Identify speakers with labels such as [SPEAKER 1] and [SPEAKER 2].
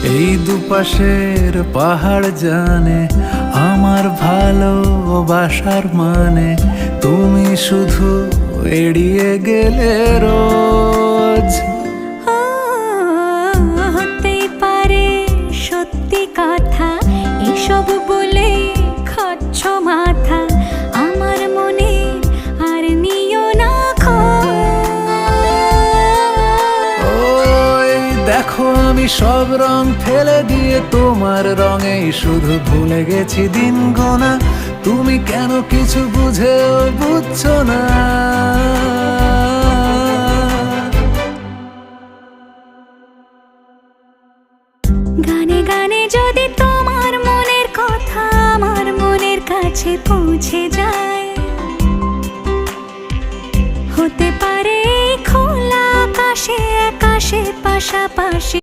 [SPEAKER 1] এই দুপাশের পাহাড় জানে আমার ভালোবাসার মানে, তুমি শুধু এড়িয়ে গেলে রোজ।
[SPEAKER 2] হতেই পারে সত্যি কথা, এসব বলে খাচ্ছ মাথা আমার মনে, আর নিও না
[SPEAKER 1] ওই দেখো আমি সব রং ফেলে দিয়ে তোমার রঙেই শুধু ভুলে গেছি দিন গোনা, তুমি কেন কিছু বুঝেও বুঝছো না।
[SPEAKER 2] গানে গানে যদি তোমার মনের কথা আমার মনের কাছে পৌঁছে যায়, হতে পারে খোলা আকাশে আকাশে পাশাপাশি